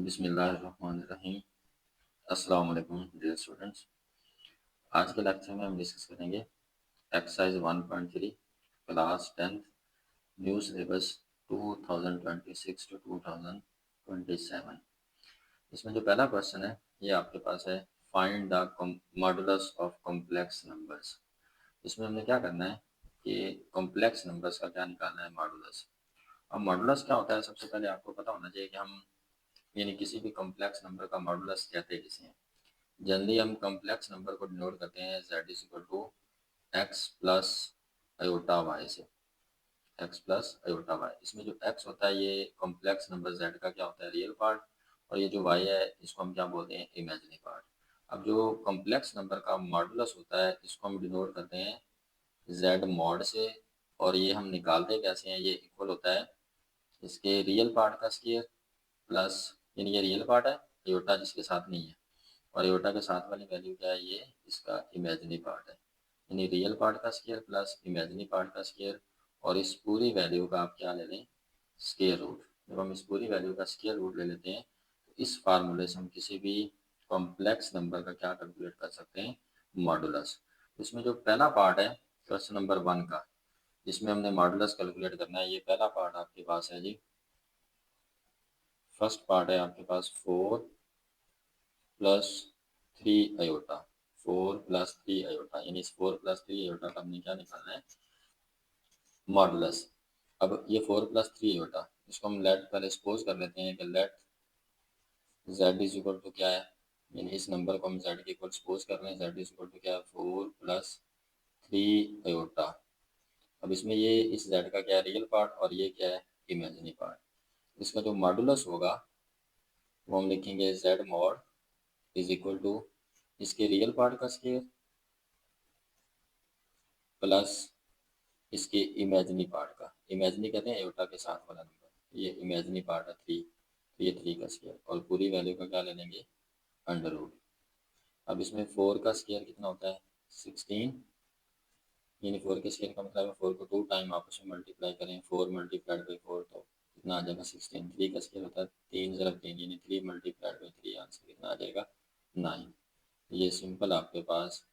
बिस्मिल्लाहिर्रहमानिर्रहीम। अस्सलाम वालेकुम डियर स्टूडेंट्स। आज के लेक्चर में हम डिस्कस करेंगे exercise 1.3 class 10th new syllabus 2026 to 2027। इसमें जो पहला क्वेश्चन है ये आपके पास है, find the modulus of complex numbers. इसमें हमने क्या करना है कि कॉम्प्लेक्स नंबर्स का क्या निकालना है, मॉडुलस। अब मॉडुलस क्या होता है, सबसे पहले आपको पता होना चाहिए कि हम यानी किसी भी कॉम्प्लेक्स नंबर का मॉडुलस कहते हैं किसे हैं। जनरली हम कॉम्प्लेक्स नंबर को डिनोट करते हैं z is equal to x plus iota y से, एक्स प्लस अयोटा वाई। इसमें जो x होता है ये कॉम्प्लेक्स नंबर z का क्या होता है, रियल पार्ट, और ये जो y है इसको हम क्या बोलते हैं, इमेजिनरी पार्ट। अब जो कॉम्प्लेक्स नंबर का मॉडुलस होता है इसको हम डिनोट करते हैं z मॉड से, और ये हम निकालते कैसे हैं, ये इक्वल होता है इसके रियल पार्ट का स्क्वायर प्लस, यानी ये रियल पार्ट है अयोटा जिसके साथ नहीं है, और अयोटा के साथ वाली वैल्यू क्या है, ये इसका इमेजिनरी पार्ट है। यानी रियल पार्ट का स्क्वायर प्लस इमेजिनरी पार्ट का स्क्वायर, और इस पूरी वैल्यू का आप क्या ले लें, स्क्वायर रूट। जब हम इस पूरी वैल्यू का स्क्वायर रूट ले लेते हैं तो इस फार्मूले से हम किसी भी कॉम्प्लेक्स नंबर का क्या कैलकुलेट कर सकते हैं, मॉडुलस। इसमें जो पहला पार्ट है क्वेश्चन नंबर 1 का, जिसमें हमने मॉडुलस कैलकुलेट करना है, ये पहला पार्ट आपके पास है जी। फर्स्ट पार्ट है आपके पास 4 प्लस 3 अयोटा, 4 प्लस 3 अयोटा, यानी इस 4 प्लस 3 अयोटा का हमने क्या निकालना है, मॉडुलस। अब ये 4 प्लस 3 अयोटा, इसको हम लेट पहले सपोज कर लेते हैं कि let z is equal to क्या है, यानी इस नंबर को हम z के इक्वल सपोज कर रहे हैं, z इज इक्वल टू क्या है, 4 प्लस 3 अयोटा। अब इसमें ये इस z का क्या है, रियल पार्ट, और ये क्या है, इमेजिनरी पार्ट। इसका जो मॉडुलस होगा वो हम लिखेंगे z mod is equal to इसके रियल पार्ट का स्क्वायर प्लस इसके इमेजिनरी पार्ट का, इमेजिनरी कहते हैं एयोटा के साथ वाला नंबर, ये इमेजिनरी पार्ट है 3, तो ये 3 का स्क्वायर, और पूरी वैल्यू का क्या ले लेंगे, अंडर रूट। अब इसमें 4 का स्क्वायर कितना होता है, 16, यानी 4 के स्क्वायर का मतलब है 4 को 2 टाइम आपस में मल्टीप्लाई करें, 4 मल्टीप्लाइड बाई 4 तो कितना आ जाएगा, 16। 3 का स्क्वायर होता है 3 ज़रब 3, यानी 3 मल्टीप्लाइड बाई 3, आंसर कितना आ जाएगा, 9। ये सिंपल आपके पास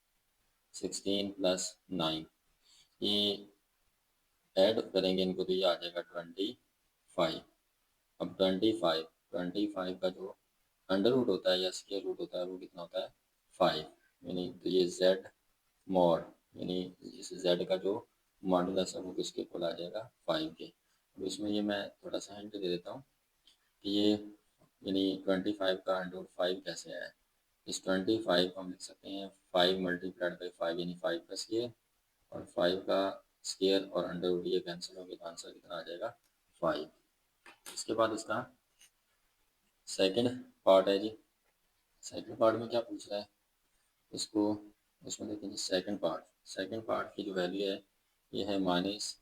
16 प्लस 9, ये ऐड करेंगे इनको तो ये आ जाएगा 25। अब 25 का जो अंडर रूट होता है या स्क्वायर रूट होता है वो कितना होता है, 5। यानी तो ये z मॉड, यानी इस z का जो मॉडुलस है वो किसके इक्वल आ जाएगा, 5 के। अब इसमें ये मैं थोड़ा सा हिंट दे देता हूँ कि ये यानी 25 का अंडर रूट 5 कैसे है। इस 25 को हम लिख सकते हैं 5 मल्टीप्लाइड बाई 5, यानी 5 का स्क्वायर, और 5 का स्क्वायर और अंडर रूट ये कैंसिल हो गया तो आंसर कितना आ जाएगा, 5। इसके बाद इसका सेकंड पार्ट है जी। सेकंड पार्ट में क्या पूछ रहा है, इसको इसमें देखिए जी, सेकंड पार्ट की जो वैल्यू है ये है -5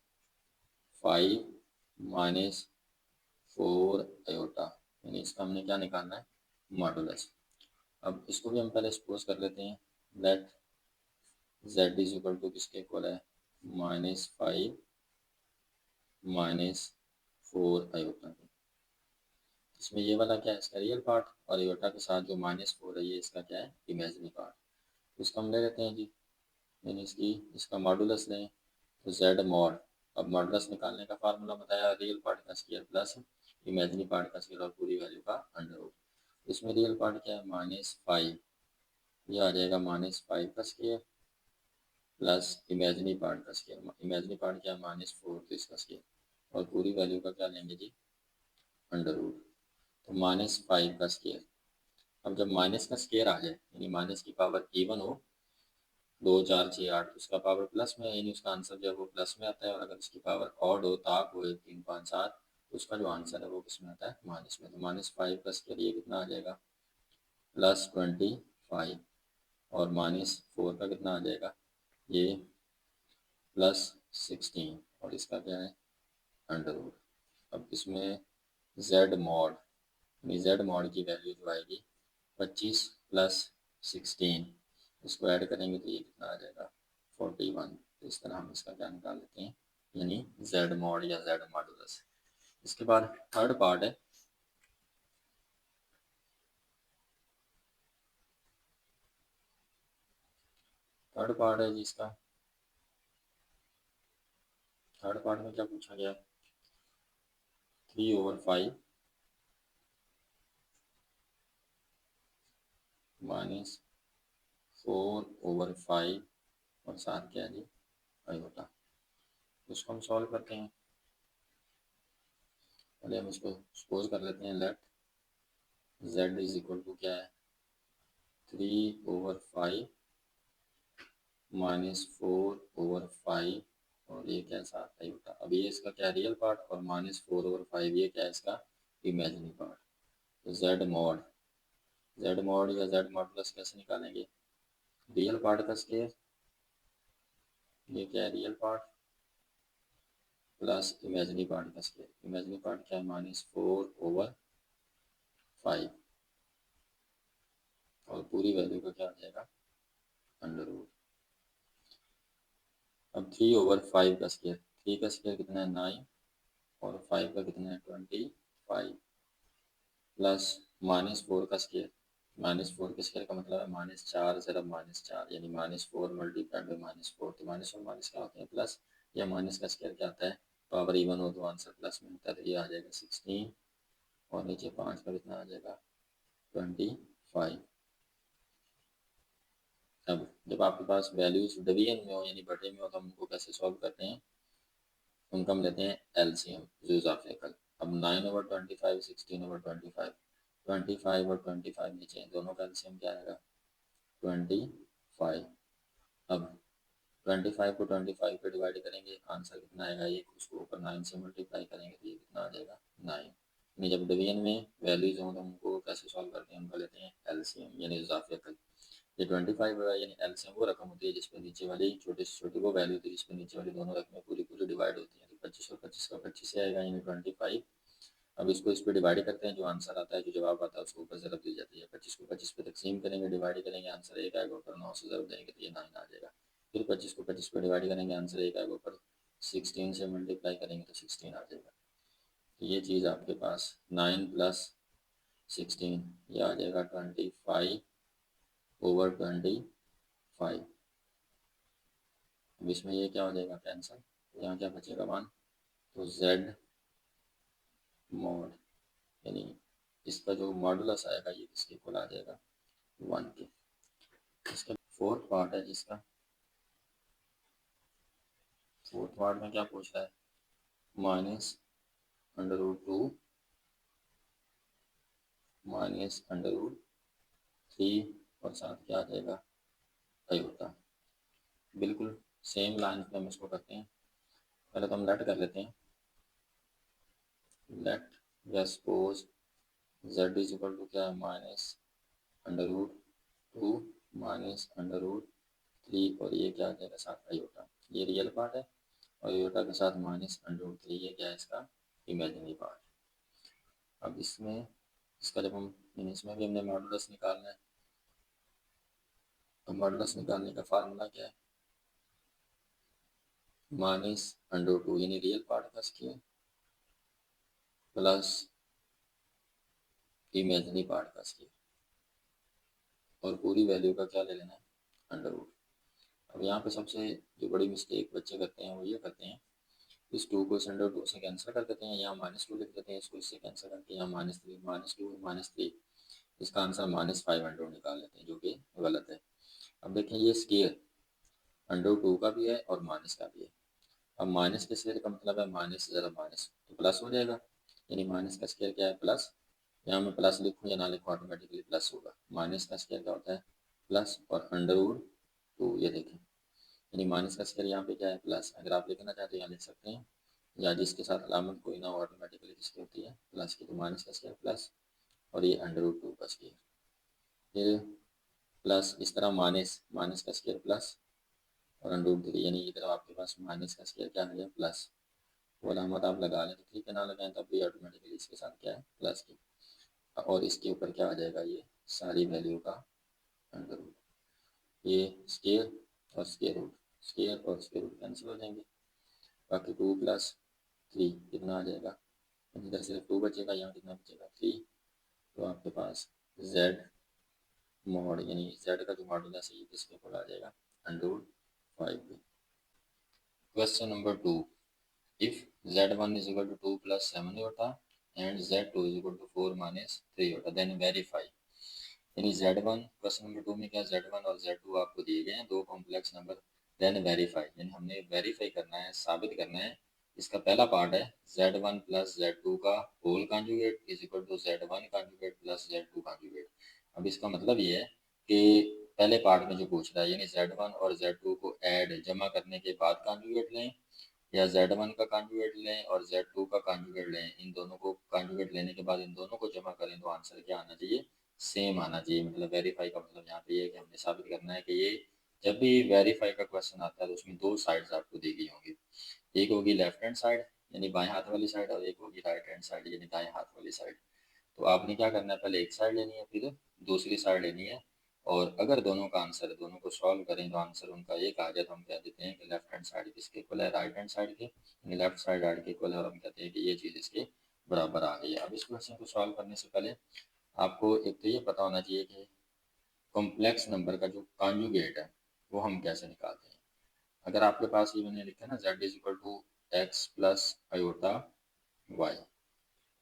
-4 अयोटा, यानी इसका हमने क्या निकालना है, मॉडुलस। अब इसको भी हम पहले सपोज कर लेते हैं, let z is equal to किसके इक्वल है, -5 -4 अयोटा के। इसमें ये वाला क्या है, इसका रियल पार्ट, और अयोटा के साथ जो -4 है ये इसका क्या है, इमेजिनरी पार्ट। तो इसको हम ले लेते हैं जी, यानी इसका मॉडुलस लें तो z मॉड। अब मॉडुलस निकालने का फार्मूला बताया, रियल पार्ट का स्क्वायर प्लस इमेजिनरी पार्ट का स्क्वायर और पूरी वैल्यू का अंडर रूट। इसमें रियल पार्ट क्या है, -5, ये आ जाएगा -5 का स्क्वायर प्लस इमेजिनरी पार्ट का स्क्वायर, इमेजिनरी पार्ट क्या है, -4, तो इसका स्क्वायर, और पूरी वैल्यू का क्या लेंगे जी, अंडर रूट। तो -5 का स्क्वायर। अब जब माइनस का स्क्वायर आ जाए, यानी माइनस की पावर इवन हो, 2 4 6 8, उसका पावर प्लस में, यानी उसका आंसर जो है वो प्लस में आता है, और अगर उसकी पावर ऑड हो, ताक हो 1 3 5 7, तो उसका जो आंसर है वो किस में आता है, माइनस में। तो -5 का स्क्वायर ये कितना आ जाएगा, +25, और -4 का कितना आ जाएगा, ये +16, और इसका क्या है, अंडर रूट। अब इसमें z मॉड, यानी z मॉड की वैल्यू जो आएगी 25 प्लस 16, इसको ऐड करेंगे तो ये कितना आ जाएगा, 41। तो इस तरह हम इसका क्या निकाल लेते हैं, यानी z मॉड या z मॉडुलस। इसके बाद थर्ड पार्ट है, थर्ड पार्ट है जिसका, थर्ड पार्ट में क्या पूछा गया, 3/5 माइनस 4/5 और साथ क्या है जी, आयोटा। इसको हम सॉल्व करते हैं। पहले हम इसको सपोज कर लेते हैं, let z is equal to क्या है, 3/5 माइनस 4/5 और ये क्या साथ आयोटा। अब ये इसका क्या रियल पार्ट और -4/5 ये क्या है इसका इमेजिनरी पार्ट। तो जेड मॉड या जेड मॉडुलस कैसे निकालेंगे, रियल पार्ट का स्केयर, ये क्या है real part plus imaginary part का स्केयर। इमेजिनरी पार्ट क्या है, -4/5 और पूरी वैल्यू का क्या आ जाएगा, अंडर रूट। अब 3/5 का स्केयर, 3 का स्केयर कितना है 9 और 5 का कितना है 25 प्लस -4 का स्केयर, -4 के स्केयर का मतलब है -4 ज़रब -4 यानी -4 मल्टीप्लाइड बाई -4। तो माइनस और माइनस क्या होते हैं प्लस, या माइनस का स्केयर क्या आता है, पावर इवन हो तो आंसर प्लस में होता है, तो ये आ जाएगा 16 और नीचे 5 का कितना आ जाएगा 25। अब जब आपके पास वैल्यूज डिवीजन में हो यानी बटे में हो तो हम उनको कैसे सॉल्व करते हैं, उनका हम लेते हैं एलसीएम यूज ऑफ एकल। अब 9/25 16/25, 25 और 25 नीचे हैं, दोनों का एलसीएम क्या आएगा 25। अब 25 को 25 पे डिवाइड करेंगे आंसर कितना आएगा, ये उसको ऊपर 9 से मल्टीप्लाई करेंगे तो ये कितना आ जाएगा 9। यानी जब डिवीजन में वैल्यूज हों तो उनको कैसे सॉल्व करते हैं, उनका लेते हैं एलसीएम यानी इजाफी एकल। ये 25 यानी एलसीएम वो रकम होती है जिसमें नीचे वाली छोटी से छोटी वो वैल्यू थी जिसमें नीचे वाली दोनों रकमें पूरी पूरी डिवाइड होती हैं। तो 25 और 25 का 25 से आएगा यानी 25। अब इसको इस पर डिवाइड करते हैं, जो आंसर आता है जो जवाब आता है उसको ऊपर ज़रब दी जाती है। 25 को 25 पे तकसीम करेंगे, डिवाइड करेंगे, आंसर एक आएगा ऊपर, 9 से ज़रब देंगे तो ये 9 आ जाएगा। फिर 25 को 25 पे डिवाइड करेंगे, आंसर एक आएगा ऊपर, 16 से मल्टीप्लाई करेंगे तो 16 आ जाएगा। तो ये चीज़ आपके पास 9 + 16 ये आ जाएगा 25/25। अब इसमें ये क्या हो जाएगा कैंसल, यहाँ क्या बचेगा 1। तो जेड मॉड यानी इसका जो मॉडुलस आएगा ये किसके इक्वल आ जाएगा 1 के। इसका फोर्थ पार्ट है जिसका, फोर्थ पार्ट में क्या पूछ रहा है, -√2 -√3 और साथ क्या आ जाएगा आयोटा। बिल्कुल सेम लाइन पे हम इसको करते हैं। पहले तो हम लेट कर लेते हैं, लेट या suppose z is equal to क्या है -√2 -√3 और ये क्या आ जाएगा साथ आयोटा। ये रियल पार्ट है और आयोटा के साथ -√3 ये क्या है इसका इमेजिनरी पार्ट। अब इसमें इसका जब हम इसमें भी हमने मॉडुलस निकालना है, तो मॉडुलस निकालने का फार्मूला क्या है, -√2 यानी रियल पार्ट का स्क्वायर प्लस इमेजिनरी पार्ट का स्क्वायर और पूरी वैल्यू का क्या ले लेना है अंडर रूट। अब यहाँ पे सबसे जो बड़ी मिस्टेक बच्चे करते हैं वो ये करते हैं, इस 2 को इस अंडर रूट से कैंसिल कर देते हैं, यहाँ -2 लिख देते हैं, इसको इससे कैंसिल करके यहाँ -3 -2 -3 इसका आंसर -5 निकाल लेते हैं जो कि गलत है। अब देखें ये स्क्वायर अंडर रूट 2 का भी है और माइनस का भी है। अब माइनस के स्क्वायर का मतलब है माइनस ज़रा माइनस तो प्लस हो जाएगा, यानी माइनस का स्क्वायर क्या है प्लस। यहाँ मैं प्लस लिखूँ या ना लिखूँ ऑटोमेटिकली प्लस होगा। माइनस का स्क्वायर क्या होता है प्लस और अंडर रूट 2 ये देखें, यानी माइनस का स्क्वायर यहाँ पे क्या है प्लस। अगर आप लिखना चाहते तो यहाँ लिख सकते हैं, या जिसके साथ अलामत कोई ना हो ऑटोमेटिकली किसकी होती है प्लस की। तो माइनस का स्क्वायर प्लस और ये अंडर रूट 2 का स्क्वायर, फिर प्लस इस तरह माइनस माइनस का स्क्वायर प्लस और अंडर रूट 3 यानी इधर आपके पास माइनस का स्क्वायर क्या है प्लस। वो अलामत आप लगा लें तो ठीक है, ना लगाएं तब भी ऑटोमेटिकली इसके साथ क्या है प्लस की, और इसके ऊपर क्या आ जाएगा ये सारी वैल्यू का अंडर रूट। ये स्केयर और स्केयर रूट, स्केयर और स्केयर रूट कैंसिल हो जाएंगे, बाकी 2 + 3 कितना आ जाएगा, इधर सिर्फ 2 बचेगा, यहाँ कितना बचेगा 3। तो आपके पास जेड मॉड यानी जेड का जो मॉडुलस है ये किसके इक्वल आ जाएगा under 5b। Question number 2, if z1 is equal to 2 plus 7 iota and z2 is equal to 4 minus 3 iota, then verify। यानी z1, क्वेश्चन नंबर 2 में क्या z1 और z2 आपको दिए गए हैं, दो कॉम्प्लेक्स नंबर। देन वेरीफाई, यानी हमने वेरीफाई करना है, साबित करना है। इसका पहला पार्ट है z1 प्लस z2 का whole conjugate is equal to z1 conjugate plus z2 conjugate. अब इसका मतलब ये है कि पहले पार्ट में जो पूछ रहा है, यानी z1 और z2 को ऐड जमा करने के बाद कॉन्जुगेट लें, या z1 का कॉन्जुगेट लें और z2 का कॉन्जुगेट लें। इन दोनों को कॉन्जुगेट लेने के बाद इन दोनों को जमा करें तो आंसर क्या आना चाहिए, सेम आना चाहिए। मतलब वेरीफाई का मतलब यहाँ पे ये है कि हमने साबित करना है कि ये जब भी वेरीफाई का क्वेश्चन आता है तो उसमें दो साइड्स आपको दी गई होंगी, एक होगी लेफ्ट हैंड साइड यानी बाएं हाथ वाली साइड, और एक होगी राइट हैंड साइड यानी दाएं हाथ वाली साइड। तो आपने क्या करना है, पहले एक साइड लेनी है फिर दूसरी साइड लेनी है, और अगर दोनों का आंसर, दोनों को सॉल्व करें तो आंसर उनका एक आ जाए तो हम कह देते हैं कि लेफ्ट हैंड साइड किसके इक्वल है, राइट हैंड साइड के, यानी लेफ्ट साइड राइट के इक्वल है, और हम कहते हैं कि ये चीज़ इसके बराबर आ गई है। अब इस क्वेश्चन को सॉल्व करने से पहले आपको एक तो ये पता होना चाहिए कि कॉम्प्लेक्स नंबर का जो कॉन्जुगेट है वो हम कैसे निकालते हैं। अगर आपके पास ये मैंने लिखा है ना z is equal to x plus iota y,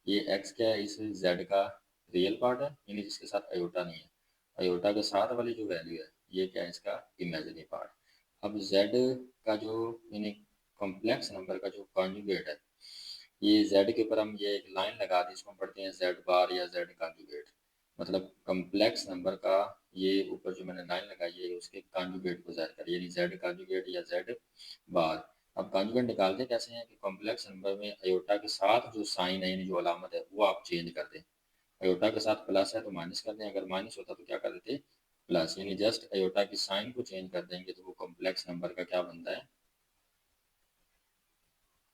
ये x क्या है, इस z का रियल पार्ट है यानी जिसके साथ अयोटा नहीं है, अयोटा के साथ वाली जो वैल्यू है ये क्या है, इसका इमेजिनरी पार्ट। अब z का जो यानी कॉम्प्लेक्स नंबर का जो कॉन्जुगेट है, ये z के ऊपर हम ये एक लाइन लगा दी, इसको हम पढ़ते हैं z बार या z कॉन्जुगेट। मतलब कॉम्प्लेक्स नंबर का ये ऊपर जो मैंने लाइन लगाई है उसके कॉन्जुगेट को ज़ाहिर कर, यानी z कॉन्जुगेट या z बार। अब कॉन्जुगेट निकालते कैसे हैं कि कॉम्प्लेक्स नंबर में अयोटा के साथ जो साइन है यानी जो अलामत है वो आप चेंज कर दें। अयोटा के साथ प्लस है तो माइनस कर दें, अगर माइनस होता तो क्या कर देते, प्लस, यानी जस्ट अयोटा की साइन को चेंज कर देंगे तो वो कॉम्प्लेक्स नंबर का क्या बनता है,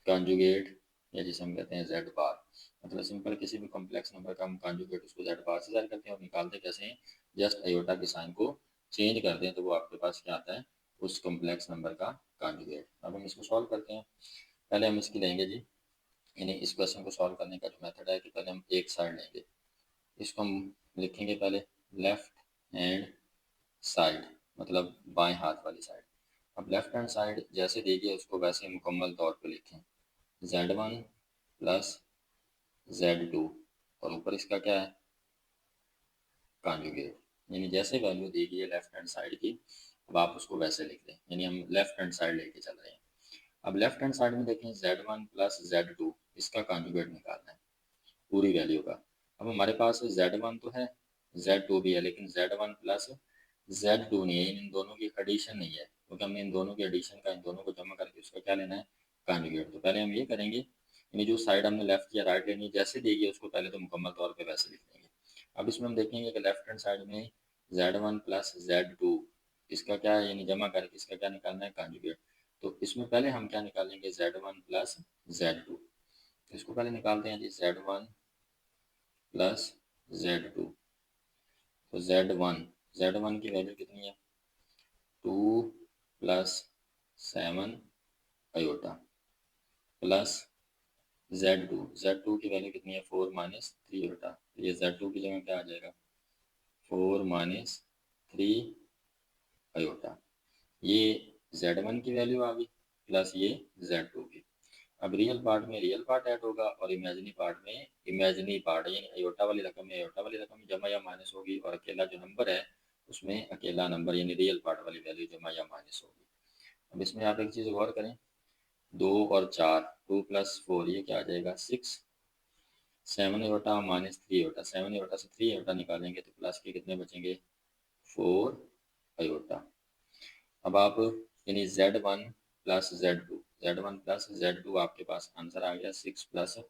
कॉन्जुगेट, या जिसे हम कहते हैं जेड बार। मतलब सिंपल किसी भी कॉम्प्लेक्स नंबर का हम कॉन्जुगेट उसको जेड बार से ज़ाहिर करते हैं, और निकालते कैसे हैं, जस्ट अयोटा की साइन को चेंज कर दें तो वो आपके पास क्या आता है, उस कॉम्प्लेक्स नंबर का कॉन्जुगेट। अब हम इसको सॉल्व करते हैं। पहले हम इसकी लेंगे जी, यानी इस क्वेश्चन को सॉल्व करने का जो मेथड है कि पहले हम एक साइड लेंगे, इसको हम लिखेंगे पहले लेफ्ट हैंड साइड, मतलब बाएं हाथ वाली साइड। अब लेफ्ट हैंड साइड जैसे देखिए उसको वैसे मुकम्मल तौर पे लिखें, z1 प्लस z2, और ऊपर इसका क्या है, कॉन्जुगेट, यानी जैसे वैल्यू दी गई है लेफ्ट हैंड साइड की अब आप उसको वैसे लिख दें, यानी हम लेफ्ट हैंड साइड लेके चल रहे हैं। अब लेफ्ट हैंड साइड में देखें z1 प्लस z2, इसका कॉन्जुगेट निकालना है पूरी वैल्यू का। अब हमारे पास z1 तो है, z2 भी है, लेकिन z1 प्लस z2 नहीं है, इन दोनों की एडिशन नहीं है, क्योंकि हमने इन दोनों की एडिशन का, इन दोनों को जमा करके उसका क्या लेना है, कॉन्जुगेट। तो पहले हम ये करेंगे, यानी जो साइड हमने लेफ्ट या राइट लेनी है जैसे देगी उसको पहले तो मुकम्मल तौर पे वैसे लिख देंगे। अब इसमें हम देखेंगे कि लेफ्ट हैंड साइड में z1 प्लस z2, इसका क्या है, यानी जमा करके इसका क्या निकालना है, कॉन्जुगेट। तो इसमें पहले हम क्या निकालेंगे, z1 प्लस z2, इसको पहले निकालते हैं जी, z1 प्लस z2। तो z1 की वैल्यू कितनी है, 2 प्लस 7 अयोटा, प्लस z2 की वैल्यू कितनी है, 4 माइनस 3 अयोटा। तो ये z2 की जगह क्या आ जाएगा, 4 माइनस 3 अयोटा। ये z1 की वैल्यू आ गई प्लस ये z2 की। अब रियल पार्ट में रियल पार्ट ऐड होगा और इमेजिनरी पार्ट में इमेजिनरी पार्ट, यानी अयोटा वाली रकम में अयोटा वाली रकम जमा या माइनस होगी, और अकेला जो नंबर है उसमें अकेला नंबर यानी रियल पार्ट वाली वैल्यू जमा या माइनस होगी। अब इसमें आप एक चीज़ गौर करें, 2 और 4, 2 + 4 ये क्या आ जाएगा, 6, 7 अयोटा माइनस 3 अयोटा, 7 अयोटा से 3 अयोटा निकालेंगे तो प्लस के कितने बचेंगे, 4 अयोटा। अब आप यानी Z1 प्लस Z2 आपके पास आंसर आ गया 6 +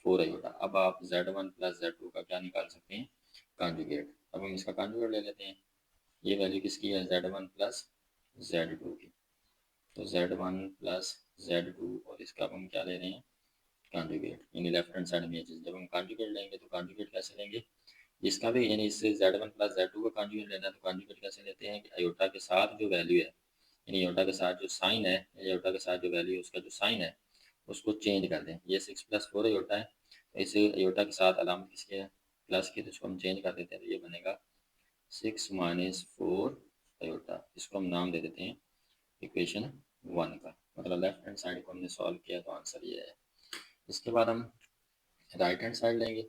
4 अयोटा। अब आप Z1 प्लस Z2 का क्या निकाल सकते हैं, कॉन्जुगेट। अब हम इसका कॉन्जुगेट ले लेते हैं, ये वैल्यू किसकी है, Z1 प्लस Z2 की। तो Z1 प्लस Z2 और इसका अब हम क्या ले रहे हैं, कॉन्जुगेट, यानी लेफ्ट हैंड साइड में ये चीज़। जब हम कॉन्जुगेट लेंगे तो कॉन्जुगेट कैसे लेंगे, इसका भी यानी इससे Z1 प्लस Z2 का कॉन्जुगेट लेना है तो कॉन्जुगेट कैसे लेते हैं कि अयोटा के साथ जो वैल्यू है, यानी अयोटा के साथ जो साइन है, अयोटा के साथ जो वैल्यू है उसका जो साइन है उसको चेंज कर दें। ये 6 + 4 अयोटा है, तो इसे अयोटा के साथ अलामत किसकी है, प्लस की, तो इसको हम चेंज कर देते हैं तो ये बनेगा 6 - 4 अयोटा। इसको हम नाम दे देते हैं इक्वेशन 1 का, मतलब लेफ्ट हैंड साइड को हमने सॉल्व किया तो आंसर ये है। इसके बाद हम राइट हैंड साइड लेंगे।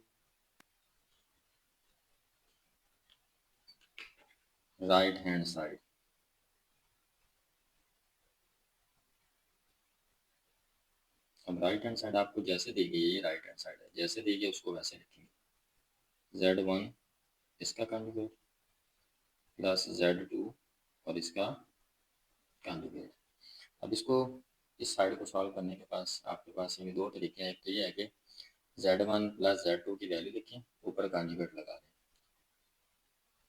राइट हैंड साइड, अब राइट हैंड साइड आपको जैसे दी गई है, ये राइट हैंड साइड है, जैसे दी गई उसको वैसे लिखेंगे। Z1 इसका कॉन्जुगेट प्लस Z2 और इसका कॉन्जुगेट। अब इसको इस साइड को सॉल्व करने के पास आपके पास ये दो तरीके हैं। एक तो ये है कि Z1 प्लस Z2 की वैल्यू लिखें, ऊपर कॉन्जुगेट लगा दें,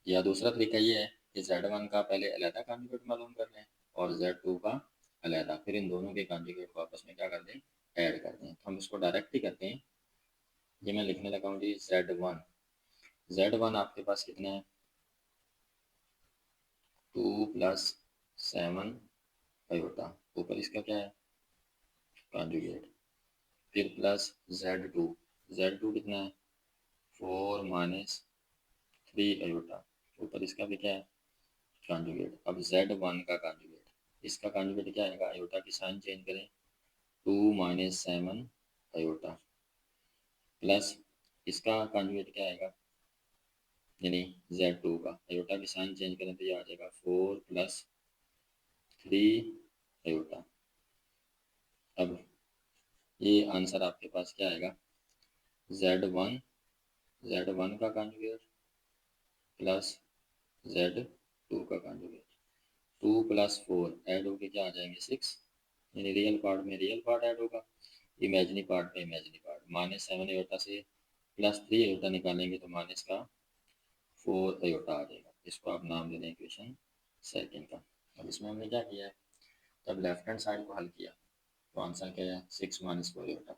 या दूसरा तरीका ये है कि Z1 का पहले अलहदा कॉन्जुगेट मालूम कर लें और Z2 का अलहदा, फिर इन दोनों के कॉन्जुगेट को आपस में क्या कर दें, ऐड कर दें। तो हम इसको डायरेक्ट ही करते हैं। ये मैं लिखने लगा हूँ जी Z1 आपके पास कितना है, 2 प्लस 7 आयोटा, ऊपर इसका क्या है, कॉन्जुगेट, फिर प्लस Z2 कितना है, 4 माइनस 3 आयोटा, ऊपर इसका भी क्या है, कॉन्जुगेट। अब Z1 का कॉन्जुगेट, इसका कॉन्जुगेट क्या आएगा, आयोटा की साइन चेंज करें, 2 माइनस 7 आयोटा, प्लस इसका कॉन्जुगेट क्या आएगा, यानी Z2 का, आयोटा की साइन चेंज करें तो ये आ जाएगा 4 प्लस 3 आयोटा। अब ये आंसर आपके पास क्या आएगा, Z1 का कॉन्जुगेट प्लस Z2 का कॉन्जुगेट, 2 प्लस 4 ऐड होके क्या आ जाएंगे 6, यानी रियल पार्ट में रियल पार्ट ऐड होगा, इमेजिनी पार्ट में इमेजिनी पार्ट। माइनस 7 आयोटा से प्लस 3 आयोटा निकालेंगे तो माइनस का 4 आयोटा आ जाएगा। इसको आप नाम दे दें इक्वेशन सेकंड का। अब इसमें हमने क्या किया है, जब लेफ्ट हैंड साइड को हल किया तो आंसर क्या है, 6 minus 4 iota.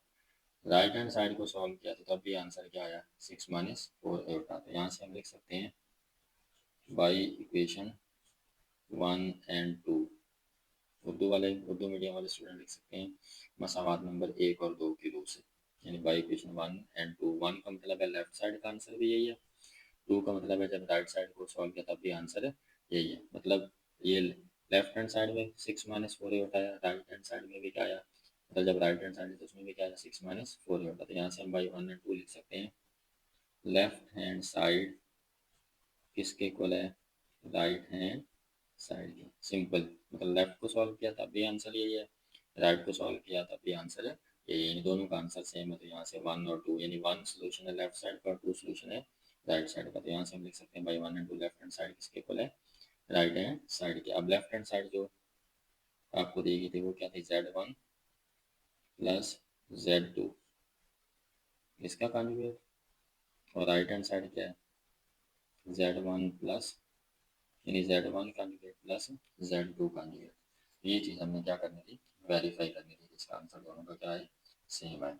Right hand side को सॉल्व किया तो तब भी आंसर क्या आया, 6 माइनस 4 आयोटा। तो यहाँ से हम लिख सकते हैं by equation 1 and 2, Urdu medium वाले स्टूडेंट लिख सकते हैं मसावात नंबर 1 और 2 की रूप से, यानी बाई इक्वेशन 1 एंड 2। 1 का मतलब है लेफ्ट साइड का आंसर भी यही है, 2 का मतलब है जब राइट साइड को सॉल्व किया तब भी आंसर यही है। मतलब ये लेफ्ट हैंड साइड में 6 माइनस 4 ही होता है, राइट हैंड साइड में भी क्या आया, मतलब जब राइट हैंड साइड है तो उसमें भी क्या आया, 6 माइनस 4 ही होता है। तो यहाँ से हम बाई 1 एंड 2 लिख सकते हैं। लेफ्ट हैंड साइड किसके इक्वल है, राइट हैंड साइड की। सिंपल, मतलब लेफ्ट को सॉल्व किया तब भी आंसर यही है, राइट को सॉल्व किया तब भी आंसर है यही है, इन दोनों का आंसर सेम है। तो यहाँ से 1 और 2, यानी 1 सोल्यूशन है लेफ्ट साइड का और 2 सोल्यूशन है राइट साइड का। तो यहाँ से हम लिख सकते हैं by 1 and 2 left hand side किसके इक्वल है, राइट हैंड साइड की। अब लेफ्ट हैंड साइड जो आपको दी गई थी वो क्या थी, Z1 प्लस Z2 इसका कॉन्जुगेट, और राइट हैंड साइड क्या है, Z1 प्लस, यानी Z1 conjugate plus Z2 conjugate. ये चीज़ हमने क्या करनी थी, वेरीफाई करनी थी, इसका आंसर दोनों का क्या है, सेम है।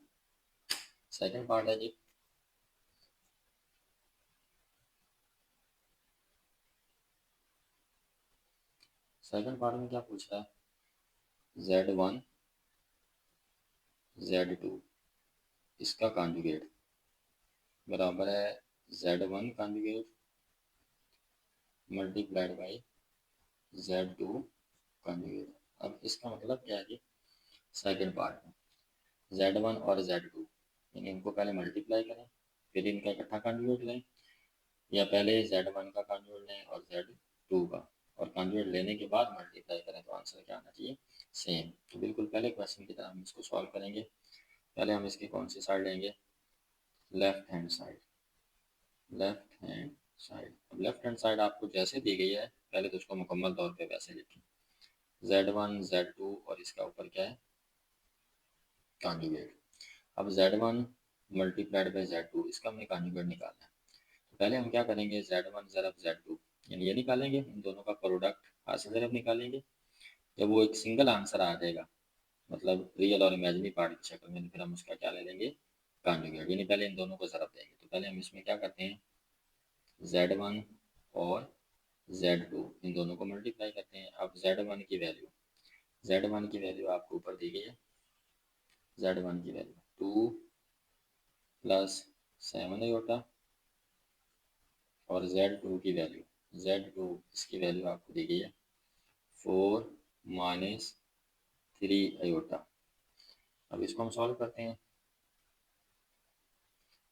सेकंड पार्ट है जी, सेकंड पार्ट में क्या पूछ रहा है, Z1 Z2 इसका कॉन्जुगेट बराबर है Z1 conjugate multiplied by Z2 conjugate. अब इसका मतलब क्या है कि सेकंड पार्ट में Z1 और Z2, यानी इनको पहले मल्टीप्लाई करें फिर इनका इकट्ठा कॉन्जुगेट लें, या पहले Z1 का कॉन्जुगेट लें और Z2 का, और कॉन्जुगेट लेने के बाद मल्टीप्लाई करें तो आंसर क्या आना चाहिए, सेम। तो बिल्कुल पहले क्वेश्चन की तरह हम इसको सॉल्व करेंगे। पहले हम इसकी कौन सी साइड लेंगे, left hand side, left hand side. अब लेफ्ट हैंड साइड आपको जैसे दी गई है पहले तो उसको मुकम्मल तौर पे वैसे लिखें, Z1 Z2 और इसका ऊपर क्या है, कॉन्जुगेट। अब Z1 मल्टीप्लाइड बाई Z2 इसका हमने कॉन्जुगेट निकालना है। तो पहले हम क्या करेंगे, Z1 ज़रब Z2, यानी ये निकालेंगे, इन दोनों का प्रोडक्ट हासिल ज़रब निकालेंगे। जब वो एक सिंगल आंसर आ जाएगा, मतलब रियल और इमेजिनरी पार्ट की शक्ल में, तो फिर हम उसका क्या ले लेंगे, कॉन्जुगेट, यानी पहले इन दोनों को ज़रब देंगे। तो पहले हम इसमें क्या करते हैं, Z1 और Z2 इन दोनों को मल्टीप्लाई करते हैं। अब Z1 की वैल्यू आपको ऊपर दी गई है, Z1 की वैल्यू 2 प्लस 7 आयोटा, और Z2 की वैल्यू, Z2 इसकी वैल्यू आपको दी गई है 4 माइनस 3 आयोटा। अब इसको हम सॉल्व करते हैं।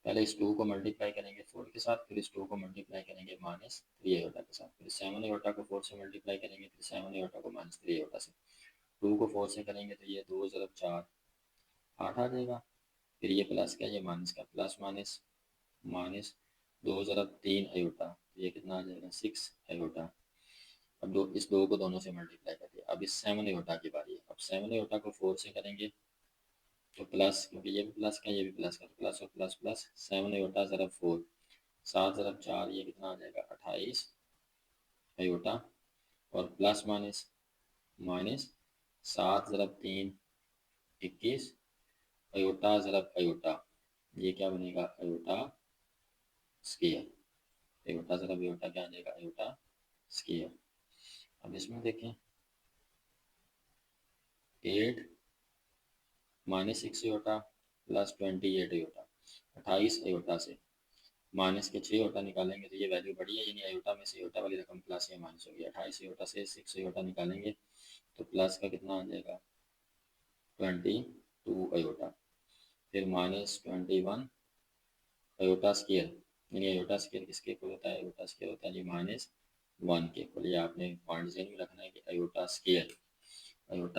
पहले इस 2 को मल्टीप्लाई करेंगे 4 के साथ, फिर इस 2 को मल्टीप्लाई करेंगे माइनस 3 आयोटा के साथ, फिर 7 आयोटा को 4 से मल्टीप्लाई करेंगे, फिर 7 आयोटा को माइनस 3 आयोटा से। 2 को 4 से करेंगे तो ये 2 ज़रब 4 8 आ जाएगा। फिर ये प्लस का ये माइनस का, प्लस माइनस माइनस 2 ज़रब 3 आयोटा, ये कितना आ जाएगा 6 आयोटा। अब इस 2 को दोनों से मल्टीप्लाई करते हैं। अब इस 7 आयोटा की बारी है। अब 7 आयोटा को 4 से करेंगे तो प्लस, क्योंकि ये भी प्लस का ये भी प्लस का, तो प्लस और प्लस प्लस 7 आयोटा ज़रब 4, 7 ज़रब 4 ये कितना आ जाएगा 28 आयोटा, और प्लस माइनस माइनस 7 ज़रब 3 21 आयोटा ज़रब आयोटा, ये क्या बनेगा आयोटा स्क्वायर। आयोटा ज़रब आयोटा क्या आ जाएगा आयोटा स्क्वायर। अब इसमें देखें 8 minus 6 iota plus 28 iota, 28 iota से माइनस के 6 आयोटा निकालेंगे तो ये वैल्यू बढ़ी है, यानी आयोटा में से आयोटा वाली रकम प्लस या माइनस होगी। 28 आयोटा से 6 आयोटा निकालेंगे तो प्लस का कितना आ जाएगा 22 आयोटा, फिर माइनस 21 आयोटा स्क्वायर, यानी आयोटा स्क्वायर किसके इक्वल होता है, आयोटा स्क्वायर होता है जी माइनस 1 के इक्वल। ये आपने पॉइंट ज़हन में रखना है कि आयोटा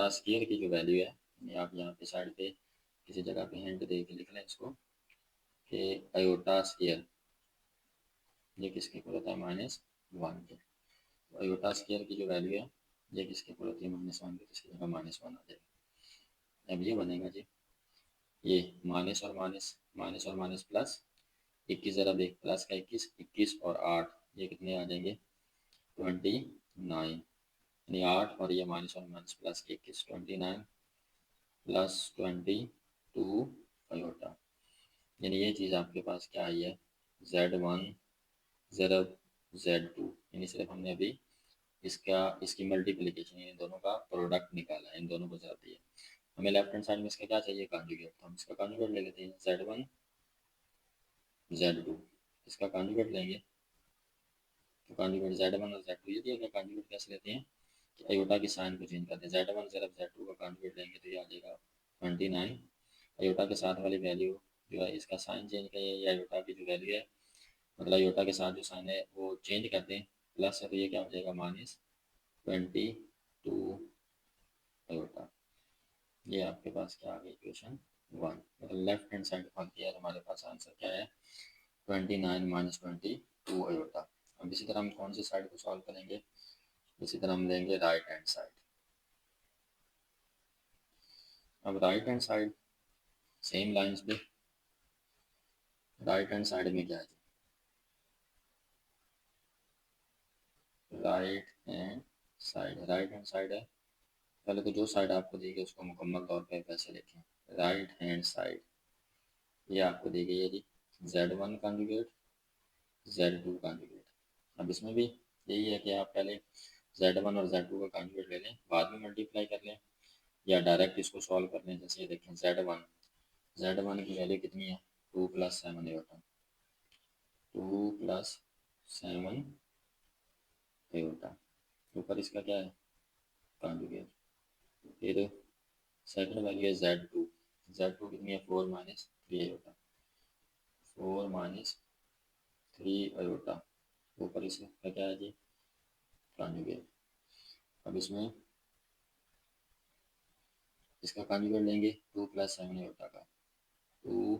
स्क्वायर की जो वैल्यू है, यानी आप यहाँ पे साइड पे किसी जगह पे हिंट दे के लिख लें इसको कि आयोटा स्क्वायर ये किसके इक्वल होता है माइनस 1 के। तो आयोटा स्क्वायर की जो वैल्यू है ये किसके इक्वल होती है माइनस 1 के, तो इसकी जगह माइनस 1 आ जाएगा। अब ये बनेगा जी ये माइनस और माइनस प्लस 21 ज़रा एक प्लस का 21, 21 और 8 ये कितने आ जाएंगे 29, यानी 8 और ये माइनस और माइनस प्लस के 21, 29 प्लस 22 आयोटा, यानी ये चीज़ आपके पास क्या आई है Z1 ज़रब Z2, यानी सिर्फ हमने अभी इसकी मल्टीप्लिकेशन इन दोनों का प्रोडक्ट निकाला है, इन दोनों को ज़रब दिया। हमें लेफ्ट हैंड साइड में इसका क्या चाहिए कॉन्जुगेट, तो हम इसका कॉन्जुगेट ले लेते हैं Z1 Z2, इसका कॉन्जुगेट लेंगे तो कॉन्जुगेट Z1 और Z2 ये दिया गया। कॉन्जुगेट कैसे लेते हैं कि आयोटा की साइन को चेंज करते हैं। Z1 ज़रब Z2 का कॉन्जुगेट लेंगे तो ये आ जाएगा 29, आयोटा के साथ वाली वैल्यू जो है इसका साइन चेंज करिए, ये आयोटा की जो वैल्यू है मतलब आयोटा के साथ जो साइन है वो चेंज कर दें, प्लस है तो ये क्या हो जाएगा माइनस 22 आयोटा। ये आपके पास क्या आ गई इक्वेशन 1, मतलब लेफ्ट हैंड साइड हल किया तो हमारे पास आंसर क्या है 29 माइनस 22 आयोटा। अब इसी तरह हम कौन सी साइड को सॉल्व करेंगे, इसी तरह हम लेंगे राइट हैंड साइड। अब right hand side same lines पे, राइट हैंड साइड में क्या है राइट हैंड साइड है। पहले तो जो साइड आपको दी गई उसको मुकम्मल तौर पे वैसे लिखें। राइट हैंड साइड ये आपको दी गई है जी Z1 कॉन्जुगेट Z2 कॉन्जुगेट। अब इसमें भी यही है कि आप पहले Z1 और Z2 का कॉन्जुगेट ले लें, बाद में मल्टीप्लाई कर लें या डायरेक्ट इसको सॉल्व कर लें। जैसे ये देखें Z1 की वैल्यू कितनी है 2 + 7 आयोटा, 2 + 7 आयोटा, ऊपर इसका क्या है कॉन्जुगेट। फिर सेकंड वैल्यू है Z2 कितनी है 4 - 3 आयोटा, 4 - 3 आयोटा, ऊपर इसका क्या है जी कॉन्जुगेट। अब इसमें इसका कॉन्जुगेट लेंगे 2 + 7 आयोटा का, 2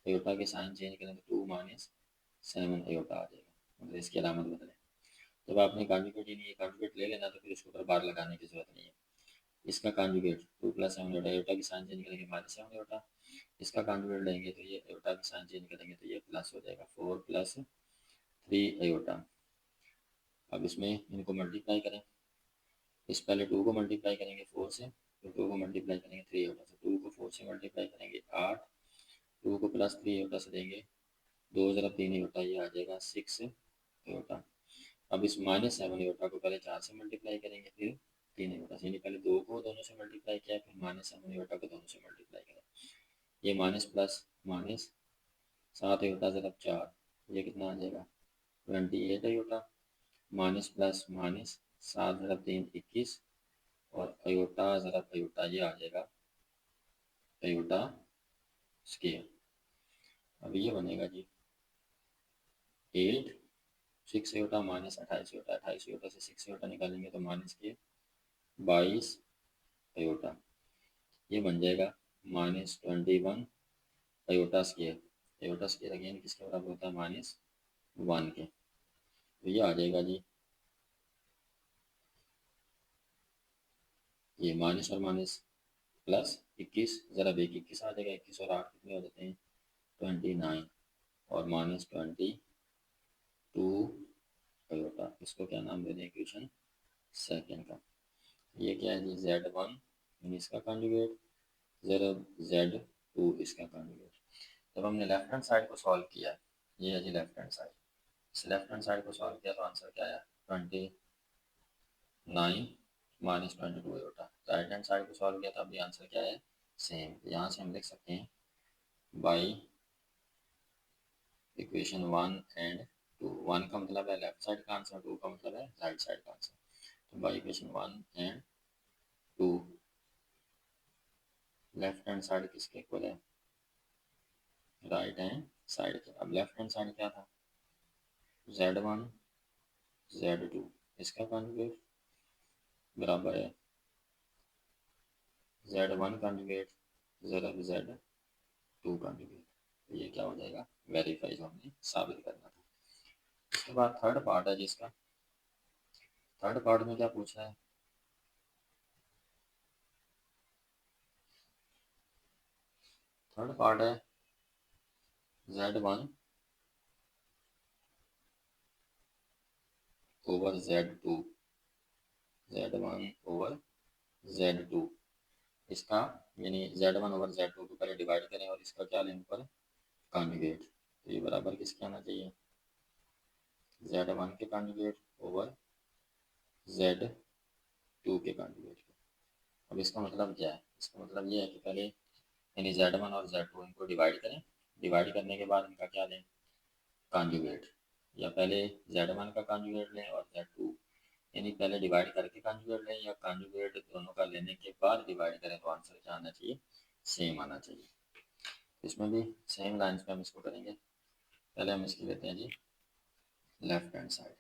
आयोटा के साइन चेंज करें तो 2 - 7 आयोटा आ जाएगा, मतलब इसकी अलामत बदलें। जब आपने कॉन्जुगेट यानी ये कॉन्जुगेट ले लेना तो फिर इसके ऊपर बार लगाने की जरूरत नहीं है। इसका कॉन्जुगेट 2 + 7 आयोटा, आयोटा की साइन चेंज करेंगे -7 आयोटा, इसका कॉन्जुगेट लेंगे तो ये आयोटा की साइन चेंज करेंगे तो ये प्लस हो जाएगा 4 + 3 आयोटा। अब इसमें इनको मल्टीप्लाई करें, इस पहले 2 को मल्टीप्लाई करेंगे 4 से, फिर 2 को मल्टीप्लाई करेंगे 3 आयोटा से, 2 को 4 से मल्टीप्लाई करेंगे 8, 2 को प्लस 3 आयोटा से देंगे 2 ज़रा 3 आयोटा, ये आ जाएगा 6 आयोटा। अब इस -7 आयोटा को पहले 4 से मल्टीप्लाई करेंगे फिर 3 आयोटा से, यानी पहले 2 को दोनों से मल्टीप्लाई किया फिर -7 आयोटा को दोनों से मल्टीप्लाई करा, ये माइनस प्लस माइनस 7 आयोटा ज़रा 4, ये कितना आ जाएगा 28 आयोटा, माइनस प्लस माइनस 7 ज़रा 3 21 और अयोटा ज़रा अयोटा ये आ जाएगा अयोटा स्केयर। अब ये बनेगा जी 8 6 अयोटा माइनस 28 अयोटा, 28 अयोटा से 6 अयोटा निकालेंगे तो माइनस के 22 अयोटा, ये बन जाएगा minus 21 iota square. Iota square again किसके बराबर होता है -1 के, तो ये आ जाएगा जी ये माइनस और माइनस प्लस 21, ज़रा देखिए 21 आ जाएगा, 21 और 8 कितने हो जाते हैं 29 और -22 अयोटा। इसको क्या नाम दे दें इक्वेशन सेकेंड का। ये क्या है जी Z1 यानी इसका कॉन्जुगेट, ज़रा Z2 इसका कॉन्जुगेट। जब हमने लेफ्ट हैंड साइड को सॉल्व किया है, ये है जी लेफ्ट हैंड साइड, इस लेफ्ट हैंड साइड को सॉल्व किया तो आंसर क्या आया 29 -22 अयोटा। राइट हैंड साइड को सॉल्व किया तो अभी आंसर क्या है सेम। यहाँ से हम लिख सकते हैं बाई इक्वेशन 1 एंड 2। 1 का मतलब है लेफ्ट साइड का आंसर, 2 का मतलब है राइट साइड का आंसर। तो by equation 1 and 2 left hand side किसके इक्वल है राइट हैंड साइड के। अब लेफ्ट हैंड साइड क्या था Z1 Z2, इसका कॉन्जुगेट बराबर है Z1 कॉन्जुगेट ज़रा Z2 कॉन्जुगेट। तो ये क्या हो जाएगा वेरीफाई, जो हमने साबित करना था। उसके बाद थर्ड पार्ट है जिसका, थर्ड पार्ट में क्या पूछा है, थर्ड पार्ट है Z1 over Z2, Z1 over Z2, इसका यानी Z1 ओवर Z2 को पहले डिवाइड करें और इसका क्या लें ऊपर कॉन्जुगेट। तो ये बराबर किसके आना चाहिए Z1 के कॉन्जुगेट ओवर Z2 के कॉन्जुगेट के। अब इसका मतलब क्या है, इसका मतलब ये है कि पहले यानी Z1 और Z2 इनको डिवाइड करें, डिवाइड करने के बाद इनका क्या लें कॉन्जुगेट, या पहले Z1 का कॉन्जुगेट लें और Z2 यानी पहले डिवाइड करके कॉन्जुगेट लें या कॉन्जुगेट दोनों का लेने के बाद डिवाइड करें, तो आंसर क्या आना चाहिए सेम आना चाहिए। इसमें भी सेम लाइन्स पे हम इसको करेंगे। पहले हम इसकी लेते हैं जी लेफ्ट हैंड साइड।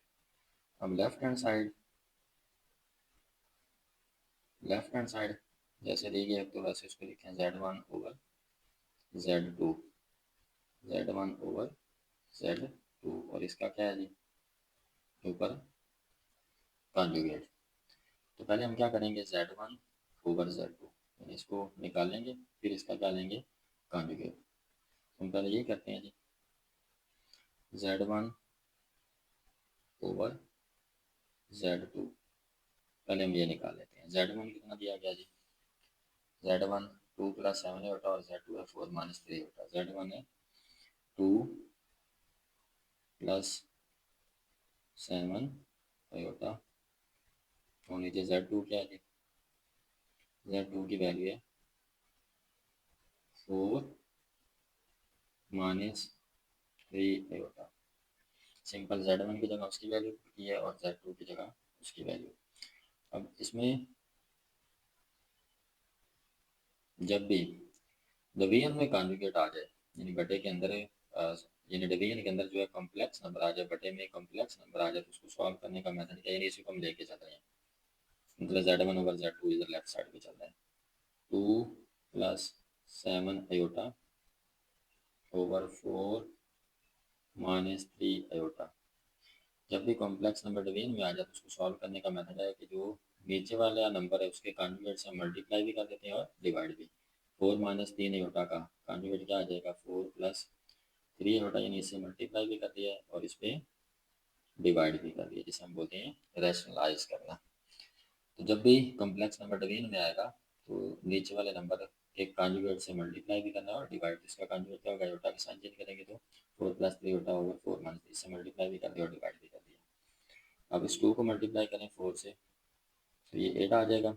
अब लेफ्ट हैंड साइड जैसे दी गई है तो वैसे इसको लिखें Z1 over Z2, Z1 over Z2 और इसका क्या है जी ऊपर कॉन्जुगेट। तो पहले हम क्या करेंगे Z1 ओवर Z2 यानी इसको निकालेंगे, फिर इसका क्या लेंगे कॉन्जुगेट। हम पहले ये करते हैं जी Z1 ओवर Z2, पहले हम ये निकाल लेते हैं। Z1 कितना दिया गया जी Z1 2 प्लस 7 होता और Z2 है 4 माइनस 3 होता। Z1 है 2 प्लस 7 होता और नीचे Z2 क्या है, Z2 की वैल्यू है 4 माइनस 3 होता। सिंपल Z1 की जगह उसकी वैल्यू की है और Z2 की जगह उसकी वैल्यू। अब इसमें जब भी डिवीजन में कॉन्जुगेट आ जाए यानी बटे के अंदर यानी डिवीजन के अंदर जो है कॉम्प्लेक्स नंबर आ जाए, बटे में कॉम्प्लेक्स नंबर आ जाए, तो उसको सॉल्व करने का मेथड क्या है, यानी इसी को हम लेके चल रहे हैं। मतलब Z1 ओवर Z2 इधर लेफ्ट साइड पे चल रहा है, 2 plus 7 iota over 4 minus 3 iota. जब भी कॉम्प्लेक्स नंबर डिवीजन में आ जाए तो उसको सॉल्व करने का मेथड है कि जो नीचे वाला नंबर है उसके कॉन्जुगेट से मल्टीप्लाई भी कर देते हैं और डिवाइड भी। 4 माइनस 3 अयोटा का कॉन्जुगेट क्या आ जाएगा 4 प्लस 3 अयोटा, यानी इससे मल्टीप्लाई भी कर दिया है और इस पर डिवाइड भी कर दिया, जिसे हम बोलते हैं रैशनलाइज करना। तो जब भी कॉम्प्लेक्स नंबर डिवीजन में आएगा तो नीचे वाले नंबर के कॉन्जुगेट से मल्टीप्लाई भी करना है और डिवाइड। इसका कॉन्जुगेट क्या होगा अयोटा के साइन चेंज करेंगे तो 4 प्लस 3 अयोटा ओवर 4 माइनस 3 से मल्टीप्लाई भी कर दिया और डिवाइड भी कर दिया। अब इस 2 को मल्टीप्लाई करें 4 से तो ये 8 आ जाएगा,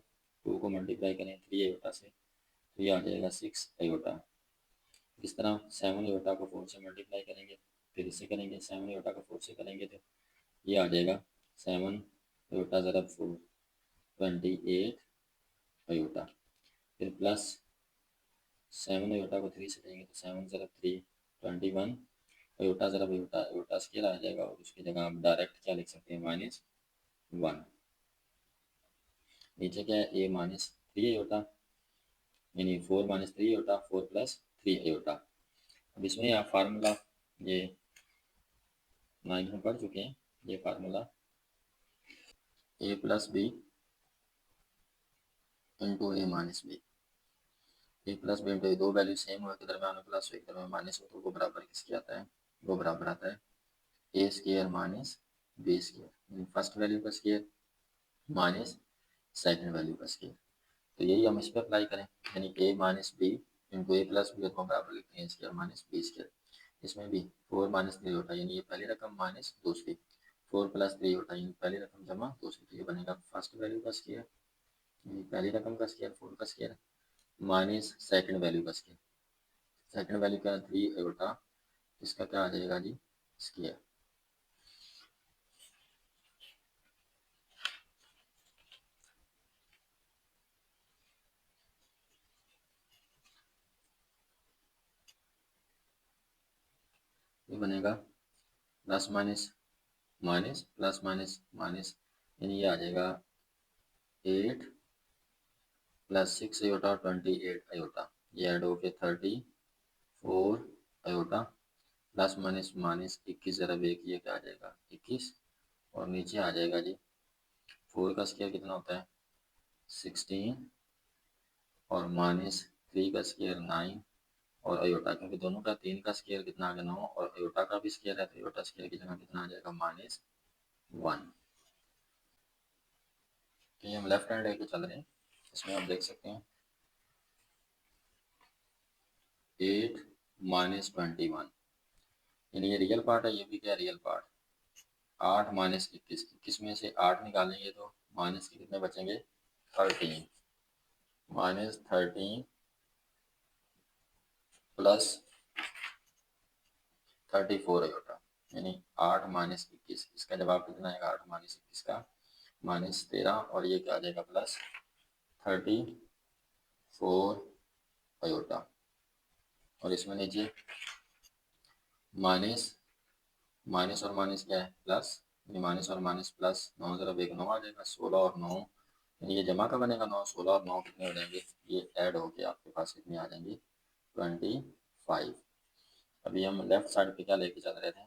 2 को मल्टीप्लाई करें 3 अयोटा से तो ये आ जाएगा 6 अयोटा। इस तरह 7 अयोटा को 4 से मल्टीप्लाई करेंगे, फिर इससे करेंगे 7 अयोटा को 4 से करेंगे तो ये आ जाएगा 7 अयोटा ज़रा 4 28 अयोटा, फिर प्लस 7 अयोटा को 3 से लेंगे तो 7 ज़रा 3 21 अयोटा ज़रा अयोटा अयोटा स्केयर आ जाएगा और उसकी जगह आप डायरेक्ट क्या लिख सकते हैं -1। नीचे क्या है a -3 अयोटा यानी 4 -3 अयोटा 4 + 3 अयोटा। अब इसमें आप फार्मूला ये 9 में पढ़ चुके हैं, ये formula a + b into a - b, a + b into दो वैल्यू सेम हो, एक दरम्यान में प्लस हो एक दरम्यान माइनस हो, तो वो बराबर किसके आता है, वो बराबर आता है a square - b square, first value का स्क्वायर माइनस सेकंड वैल्यू का स्क्वायर। तो यही हम इस पर अप्लाई करें, यानी a - b into a + b को बराबर लिखते हैं स्क्वायर - b स्क्वायर। इसमें भी 4 - 3 होता है, यानी ये पहली रकम माइनस दूसरी, 4 + 3 होता है, यानी पहली रकम जमा दूसरी, तो ये बनेगा फर्स्ट वैल्यू का स्क्वायर, यानी पहली रकम का स्क्वायर 4 का स्क्वायर माइनस सेकंड वैल्यू का स्क्वायर, सेकंड वैल्यू का 3 अयोटा, इसका क्या आ जाएगा जी स्क्वायर। ये बनेगा plus minus minus plus minus minus, यानी ये आ जाएगा 8 + 6 अयोटा 28 अयोटा, ये ऐड हो के 34 अयोटा, प्लस माइनस माइनस 21 ज़रा एक, ये क्या आ जाएगा 21, और नीचे आ जाएगा जी 4 का स्क्वायर कितना होता है 16, और -3 का स्क्वायर 9, और अयोटा क्योंकि दोनों का 3 का स्क्वायर कितना आ गया 9, और अयोटा का भी स्क्वायर है तो अयोटा स्क्वायर की जगह कितना आ जाएगा -1। तो ये हम लेफ्ट हैंड लेके चल रहे हैं, इसमें आप देख सकते हैं 8 - 21, यानी ये रियल पार्ट है, ये भी क्या रियल पार्ट, 8 - 21, 21 में से 8 निकालेंगे तो माइनस के कितने बचेंगे 13, -13 प्लस 34 अयोटा, यानी 8 - 21, इसका जवाब कितना आएगा 8 - 21 का -13, और ये क्या आ जाएगा +34 अयोटा, और इसमें लीजिए माइनस माइनस और माइनस क्या है प्लस, माइनस और माइनस प्लस, 9 ज़रा एक 9 आ जाएगा, 16 और 9, यानी ये जमा का बनेगा 9, 16 और 9 कितने हो जाएंगे, ये ऐड होके आपके पास कितने आ जाएंगे 25। अभी हम लेफ्ट साइड पे क्या लेके चल रहे थे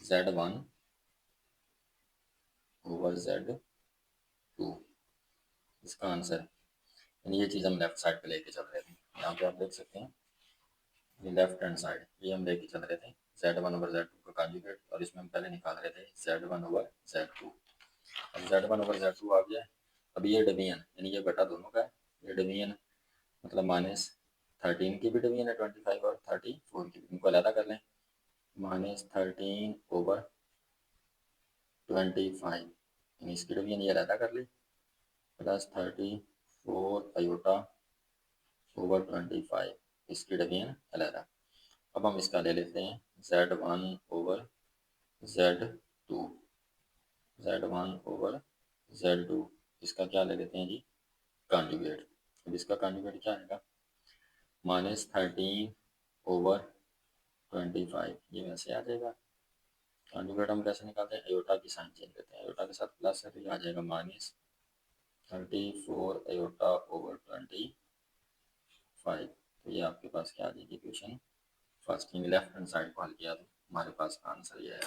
Z1 ओवर Z2, इसका आंसर, यानी ये चीज़ हम लेफ्ट साइड पे लेके चल रहे थे, यहाँ पे आप देख सकते हैं ये लेफ्ट हैंड साइड ये हम लेके चल रहे थे Z1 ओवर Z2 का कॉन्जुगेट, और इसमें हम पहले निकाल रहे थे Z1 ओवर Z2। अब Z1 ओवर Z2 आ गया, अब ये डिवीजन यानी ये बटा दोनों का है, ये डिवीजन मतलब -13 की भी डिवीजन है 25 और 34 की भी, इनको अलग कर लें, -13 ओवर 25, यानी इसकी डिवीजन ये अलग कर ली, +34 अयोटा ओवर 25, इसकी डिवीजन अलग। अब हम इसका ले लेते हैं Z1 over Z2, Z1 over Z2, इसका क्या ले लेते हैं जी कॉन्जुगेट। अब इसका कॉन्जुगेट क्या आएगा -13 ओवर 25, ये वैसे आ जाएगा, कॉन्जुगेट हम कैसे निकालते हैं अयोटा की साइन चेंज करते हैं, अयोटा के साथ प्लस है तो ये आ जाएगा -34 अयोटा ओवर 25, तो ये आपके पास क्या आ जाएगी क्वेश्चन फर्स्ट, यानी लेफ्ट हैंड साइड को हल किया तो हमारे पास आंसर ये है।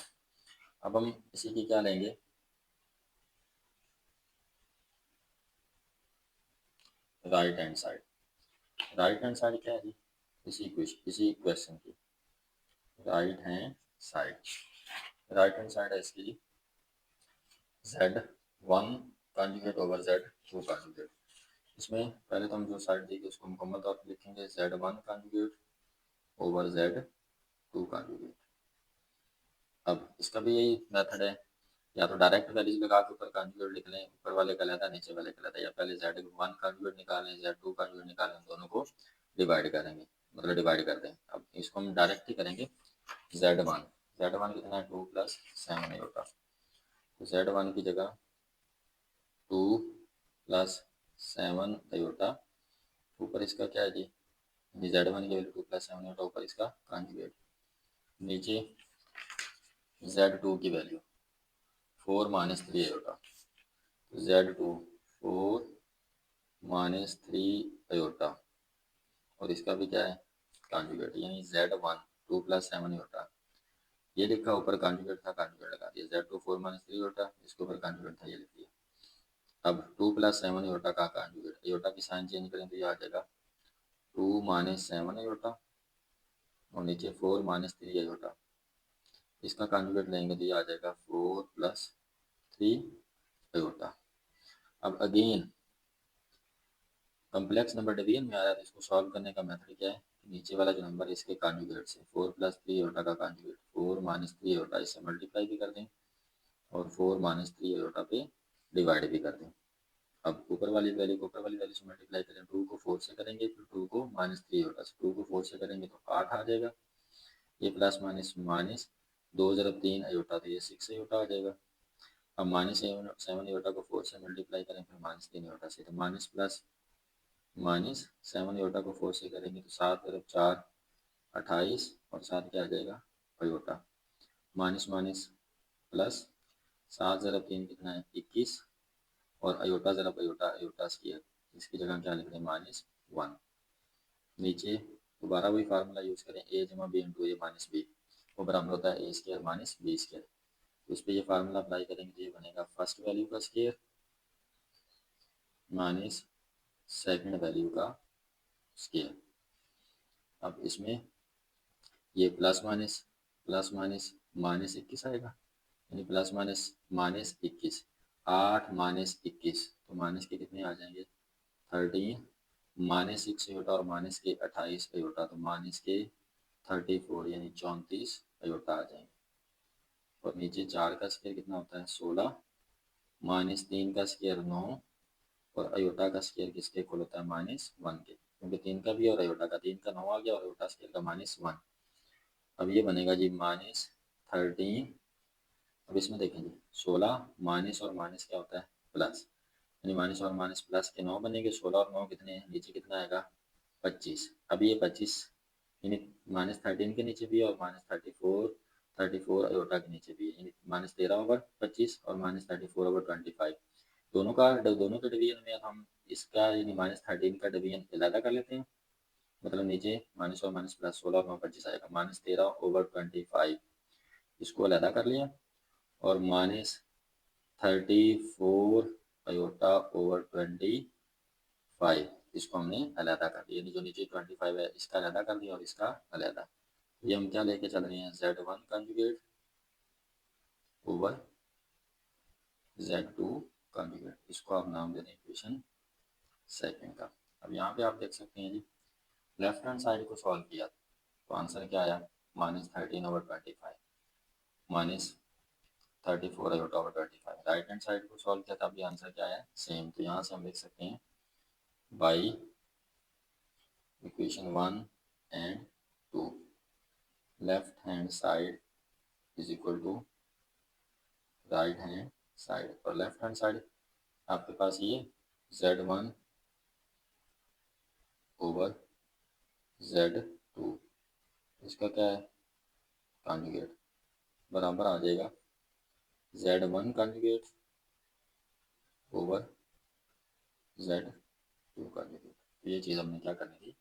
अब हम इसी की क्या लेंगे right hand side, right hand side क्या है जी इसी क्वेश्चन की right hand side, right hand side है इसकी Z1 conjugate over Z2 conjugate, इसमें पहले तो हम जो साइड दी उसको मुकम्मल तौर पर लिखेंगे Z1 conjugate over Z2 conjugate. अब इसका भी यही मेथड है, या तो डायरेक्ट वैल्यूज लगा के ऊपर कॉन्जुगेट लिख लें, ऊपर वाले का लेता नीचे वाले का लेता, या पहले Z1 कॉन्जुगेट निकालें Z2 कॉन्जुगेट निकालें, दोनों को डिवाइड करेंगे, मतलब डिवाइड कर दें। अब इसको हम डायरेक्ट ही करेंगे Z1, Z1 कितना है 2 + 7 अयोटा, तो Z1 की जगह 2 + 7 आयोटा, ऊपर इसका क्या है जी, Z1 की वैल्यू 2 + 7 आयोटा, ऊपर इसका कॉन्जुगेट, नीचे Z2 की वैल्यू 4 - 3 आयोटा, Z2 4 - 3 आयोटा, और इसका भी क्या है कॉन्जुगेट, यानी Z1 2 + 7 आयोटा, ये लिखा ऊपर कॉन्जुगेट था, कॉन्जुगेट लगा दिया, Z2 4 - 3 आयोटा, इसके ऊपर कॉन्जुगेट था, ये लिख दिया। अब 2 + 7 आयोटा का कॉन्जुगेट, आयोटा की साइन चेंज करें तो ये आ जाएगा 2 - 7 आयोटा और नीचे 4 - 3 आयोटा, इसका कॉन्जुगेट लेंगे तो ये आ जाएगा 4 + 3 आयोटा। अब अगेन कम्प्लेक्स नंबर डिवीजन में आ रहा है तो इसको सॉल्व करने का मेथड क्या है, नीचे वाला जो नंबर है इसके कॉन्जुगेट से 4 + 3 आयोटा का कॉन्जुगेट 4 - 3 आयोटा, इससे मल्टीप्लाई भी कर दें और 4 - 3 आयोटा पे डिवाइड भी कर दें। अब ऊपर वाली वैल्यू को ऊपर वाली वैल्यू से मल्टीप्लाई करें, 2 को 4 से करेंगे फिर 2 को -3 आयोटा से, 2 को 4 से करेंगे तो 8 आ जाएगा, ये प्लस माइनस माइनस 2 ज़रब 3 आयोटा तो ये 6 आयोटा आ जाएगा। अब -7 आयोटा को 4 से मल्टीप्लाई करें फिर -3 आयोटा से, तो माइनस प्लस -7 आयोटा को 4 से करेंगे तो 7 ज़रब 4 28 और 7 क्या आ जाएगा आयोटा, माइनस माइनस प्लस 7 ज़रब 3 कितना है 21 और आयोटा ज़रब आयोटा आयोटा स्क्वायर, इसकी जगह क्या लिख रहे हैं -1, नीचे दोबारा वही फार्मूला यूज़ करें a जमा b इंटू ए माइनस बी, वो बराबर होता है a² - b², उस पर ये फार्मूला अप्लाई करेंगे तो ये बनेगा फर्स्ट वैल्यू का स्क्वायर माइनस सेकंड वैल्यू का स्क्वायर। अब इसमें ये प्लस माइनस -21 आएगा, यानी प्लस माइनस -21, 8 - 21 तो माइनस के कितने आ जाएंगे 13, -6 आयोटा और माइनस के 28 आयोटा, तो माइनस के 34 यानी 34 आयोटा आ जाएंगे। और नीचे 4 का स्क्वायर कितना होता है 16, -3 का स्क्वायर 9 और आयोटा का स्क्वायर किसके इक्वल होता है -1 के, क्योंकि 3 का भी और आयोटा का 3 का 9 आ गया और आयोटा स्क्वायर का -1। अब ये बनेगा जी -13, अब इसमें देखेंगे 16 माइनस और माइनस क्या होता है प्लस, यानी माइनस और माइनस प्लस के 9 बनेंगे, 16 और 9 कितने हैं, नीचे कितना आएगा 25। अब ये 25 यानी -13 के नीचे भी और -34 आयोटा के नीचे भी, यानी -13/25 और -34/25, दोनों के डिवीजन में हम इसका यानी -13 का डिवीजन अलग कर लेते हैं, मतलब नीचे माइनस और माइनस प्लस 16 और 9 25 आएगा, -13/25 इसको अलग कर लिया और -34 आयोटा/25 इसको हमने अलहदा कर दिया, यानी जो नीचे 25 है इसका अलहदा कर दिया और इसका अलहदा। ये हम क्या लेके चल रहे हैं Z1 conjugate over Z2 conjugate, इसको आप नाम दे दें इक्वेशन सेकंड का। अब यहाँ पे आप देख सकते हैं जी लेफ्ट हैंड साइड को सॉल्व किया तो आंसर क्या आया -13/25 -34 आयोटा/25। राइट हैंड साइड को सॉल्व किया था अभी आंसर क्या आया सेम, तो यहाँ से हम लिख सकते हैं by equation 1 and 2 left hand side is equal to right hand side, और लेफ्ट हैंड साइड आपके पास ये Z1 ओवर Z2, इसका क्या है कॉन्जुगेट, बराबर आ जाएगा Z1 conjugate over Z2 conjugate. तो ये चीज़ हमने क्या करनी थी